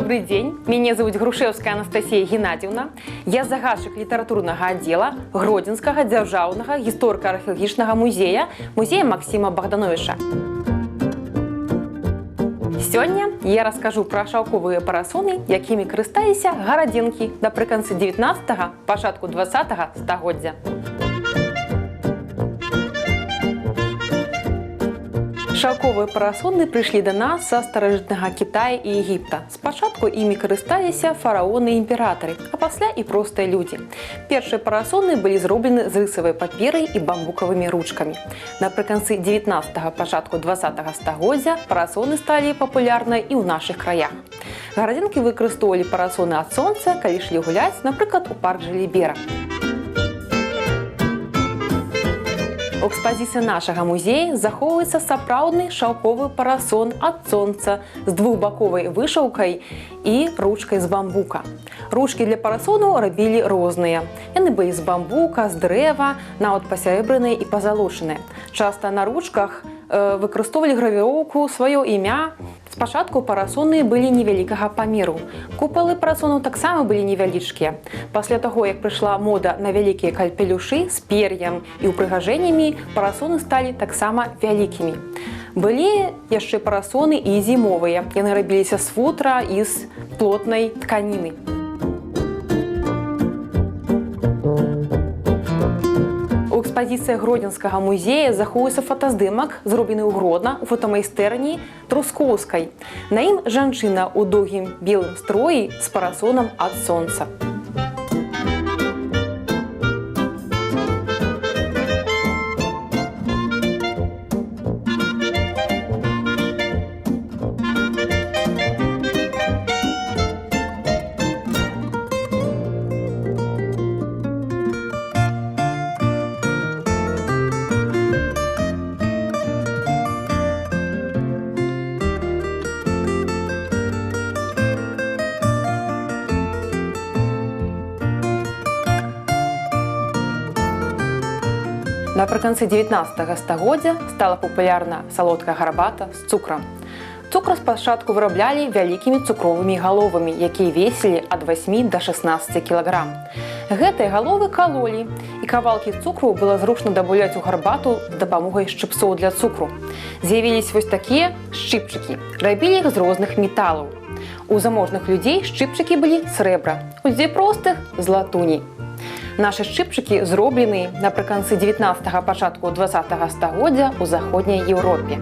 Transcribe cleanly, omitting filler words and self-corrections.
Добрый день, меня зовут Грушевская Анастасия Геннадьевна. Я загадчык літаратурнага аддзела Гродзенскага дзяржаўнага гісторыка-археалагічнага музея, музея Максима Богдановича. Сёння я раскажу пра шаўковыя парасоны, якімі карысталіся гарадзенкі напрыканцы 19-го, пачатку 20-го стагоддзя. Шаўковыя парасоны прыйшлі да нас са старажытнага Кітая і Егіпта. Спачатку імі карысталіся фараоны і імператары, а пасля і простыя людзі. Першыя парасоны былі зроблены з рысавай паперай і бамбукавымі ручкамі. Напрыканцы 19-го, пачатку 20-го стагоддзя парасоны сталі папулярныя і ў нашых краях. Гарадзенкі выкарыстоўвалі парасоны ад сонца, калі ішлі гуляць, напрыклад, у парк Жалібера. У экспазіцыі нашага музея захоўваецца сапраўдны шаўковы парасон ад сонца з двухбаковай вышыўкай і ручкай з бамбука. Ручкі для парасону рабілі розныя. Яны былі з бамбука, з дрэва, нават пасярэбраныя і пазалочаныя. Часта на ручках выкарыстоўвалі гравіроўку, сваё імя. Спачатку парасоны былі невялікага памеру. Купалы парасонаў таксама былі невялічкія. Пасля таго, як прыйшла мода на вялікія капелюшы з пер'ем і ўпрыгажэннямі, парасоны сталі таксама вялікімі. Былі яшчэ парасоны і зімовыя. Яны рабіліся з футра і з плотнай тканіны. У экспазіцыі Гродзенскага музея захоўваецца фотаздымак, зроблены ў Гродна у фотамайстэрні Трускоўскай. На ім жанчына ў доўгім белым строі з парасонам ад сонца. Напрыканцы 19-го стагоддзя стала папулярна салодкая гарбата з цукрам. Цукар спачатку выраблялі вялікімі цукровымі галовамі, якія весілі ад 8 до 16 кілаграм. Гэтыя галовы калолі, і кавалкі цукру было зручна дабаўляць у гарбату з дапамогай шчыпцоў для цукру. З'явіліся вось такія шчыпчыкі. Рабілі іх з розных металаў. У заможных людзей шчыпчыкі былі срэбра, у людзей простых – з латуні. Нашы шчыпчыкі зроблены напрыканцы 19-го, пачатку 20-го стагоддзя ў заходняй Еўропе.